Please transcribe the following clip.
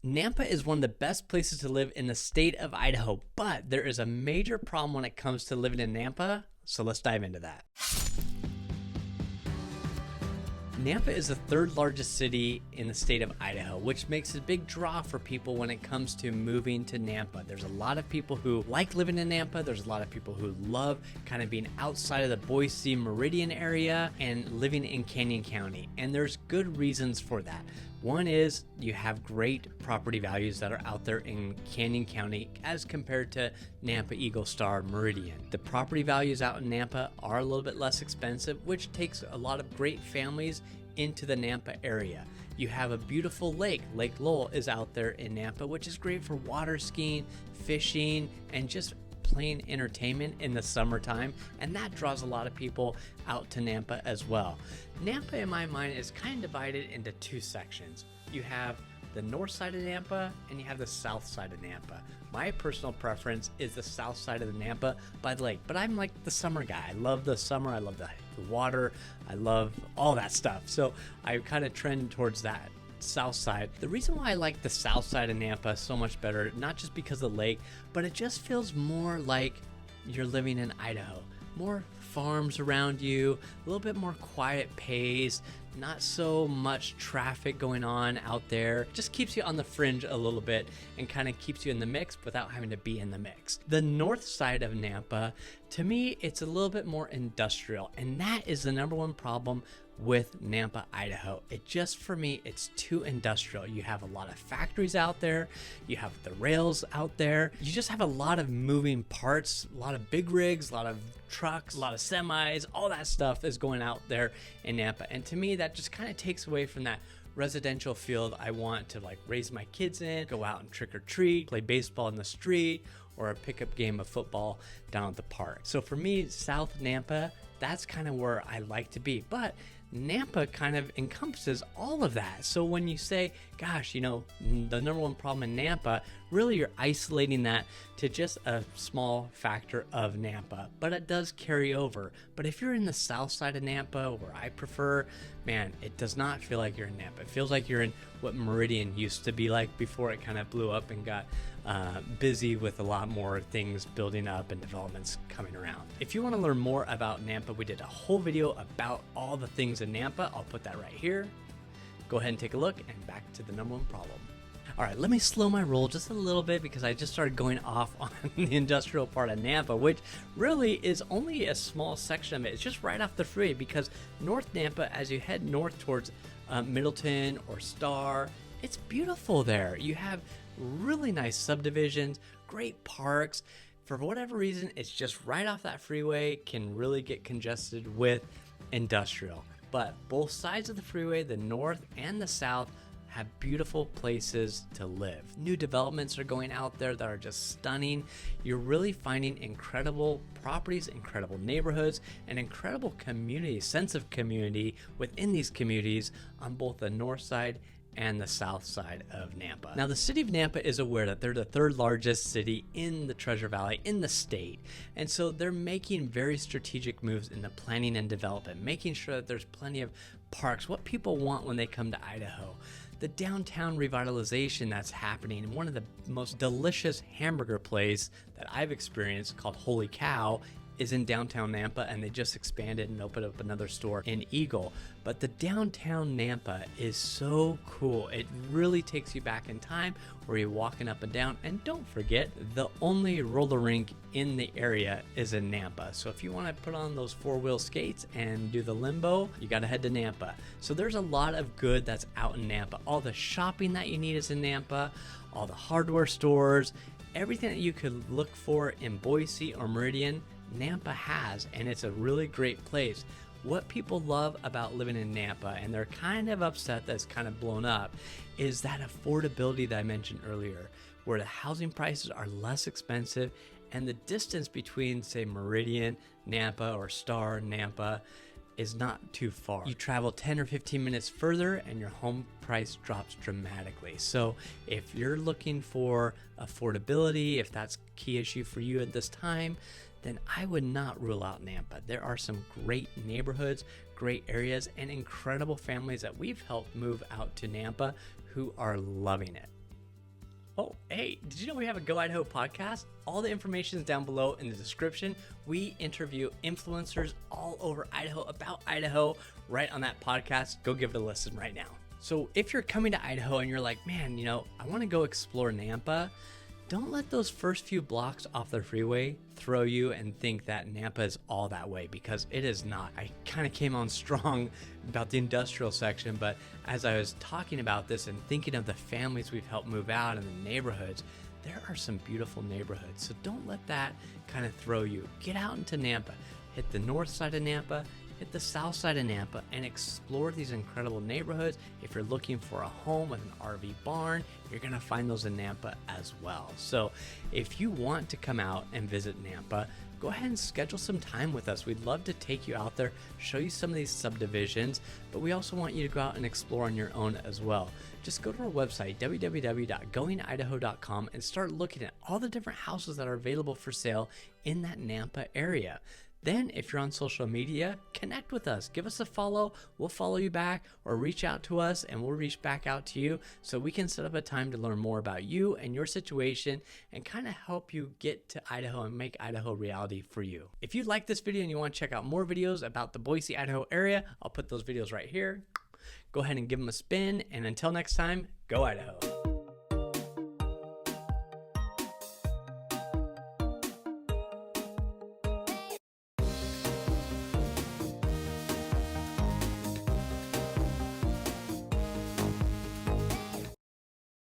Nampa is one of the best places to live in the state of Idaho, but there is a major problem when it comes to living in Nampa, so let's dive into that. Nampa is the third largest city in the state of Idaho, which makes a big draw for people when it comes to moving to Nampa. There's a lot of people who like living in Nampa. There's a lot of people who love kind of being outside of the Boise Meridian area and living in Canyon County. And there's good reasons for that. One is you have great property values that are out there in Canyon County as compared to Nampa, Eagle Star, Meridian. The property values out in Nampa are a little bit less expensive, which takes a lot of great families into the Nampa area. You have a beautiful lake. Lake Lowell is out there in Nampa, which is great for water skiing, fishing, and just plain entertainment in the summertime, and that draws a lot of people out to Nampa as well. Nampa, in my mind, is kind of divided into two sections. You have the north side of Nampa and you have the south side of Nampa. My personal preference is the south side of the Nampa by the lake, but I'm like the summer guy. I love the summer, I love the water, I love all that stuff. So I kind of trend towards that south side. The reason why I like the south side of Nampa so much better, not just because of the lake, but it just feels more like you're living in Idaho. More farms around you, a little bit more quiet pace, not so much traffic going on out there. Just keeps you on the fringe a little bit and kind of keeps you in the mix without having to be in the mix. The north side of Nampa, to me, it's a little bit more industrial, and that is the number one problem with Nampa, Idaho. It just, for me, it's too industrial. You have a lot of factories out there, you have the rails out there, you just have a lot of moving parts, a lot of big rigs, a lot of trucks, a lot of semis, all that stuff is going out there in Nampa. And to me, that just kind of takes away from that residential field I want to like raise my kids in, go out and trick or treat, play baseball in the street, or a pickup game of football down at the park. So for me, South Nampa, that's kind of where I like to be. But Nampa kind of encompasses all of that. So when you say, gosh, you know, the number one problem in Nampa, really you're isolating that to just a small factor of Nampa, but it does carry over. But if you're in the south side of Nampa, where I prefer, man, it does not feel like you're in Nampa. It feels like you're in what Meridian used to be like before it kind of blew up and got busy with a lot more things building up and developments coming around. If you want to learn more about Nampa, we did a whole video about all the things in Nampa. I'll put that right here. Go ahead and take a look, and back to the number one problem. All right, let me slow my roll just a little bit because I just started going off on the industrial part of Nampa, which really is only a small section of it. It's just right off the freeway, because North Nampa, as you head north towards Middleton or Star, it's beautiful there. You have really nice subdivisions, great parks. For whatever reason, it's just right off that freeway, can really get congested with industrial. But both sides of the freeway, the north and the south, have beautiful places to live. New developments are going out there that are just stunning. You're really finding incredible properties, incredible neighborhoods, and incredible community, sense of community within these communities on both the north side and the south side of Nampa. Now, the city of Nampa is aware that they're the third largest city in the Treasure Valley in the state. And so they're making very strategic moves in the planning and development, making sure that there's plenty of parks, what people want when they come to Idaho. The downtown revitalization that's happening, one of the most delicious hamburger place that I've experienced, called Holy Cow, is in downtown Nampa, and they just expanded and opened up another store in Eagle. But the downtown Nampa is so cool. It really takes you back in time where you're walking up and down. And don't forget, the only roller rink in the area is in Nampa. So if you want to put on those four-wheel skates and do the limbo, you got to head to Nampa. So there's a lot of good that's out in Nampa. All the shopping that you need is in Nampa, all the hardware stores, everything that you could look for in Boise or Meridian, Nampa has, and it's a really great place. What people love about living in Nampa, and they're kind of upset that it's kind of blown up, is that affordability that I mentioned earlier, where the housing prices are less expensive, and the distance between, say, Meridian, Nampa, or Star, Nampa, is not too far. You travel 10 or 15 minutes further and your home price drops dramatically. So if you're looking for affordability, if that's a key issue for you at this time, then I would not rule out Nampa. There are some great neighborhoods, great areas, and incredible families that we've helped move out to Nampa who are loving it. Oh, hey, did you know we have a Go Idaho podcast? All the information is down below in the description. We interview influencers all over Idaho about Idaho right on that podcast. Go give it a listen right now. So if you're coming to Idaho and you're like, man, I want to go explore Nampa, don't let those first few blocks off the freeway throw you and think that Nampa is all that way, because it is not. I kind of came on strong about the industrial section, but as I was talking about this and thinking of the families we've helped move out and the neighborhoods, there are some beautiful neighborhoods. So don't let that kind of throw you. Get out into Nampa, hit the north side of Nampa, hit the south side of Nampa, and explore these incredible neighborhoods. If you're looking for a home with an RV barn, you're gonna find those in Nampa as well. So if you want to come out and visit Nampa, go ahead and schedule some time with us. We'd love to take you out there, show you some of these subdivisions, but we also want you to go out and explore on your own as well. Just go to our website, www.goingidaho.com, and start looking at all the different houses that are available for sale in that Nampa area. Then if you're on social media, connect with us, give us a follow, we'll follow you back, or reach out to us and we'll reach back out to you so we can set up a time to learn more about you and your situation and kind of help you get to Idaho and make Idaho reality for you. If you like this video and you want to check out more videos about the Boise, Idaho area, I'll put those videos right here. Go ahead and give them a spin, and until next time, go Idaho.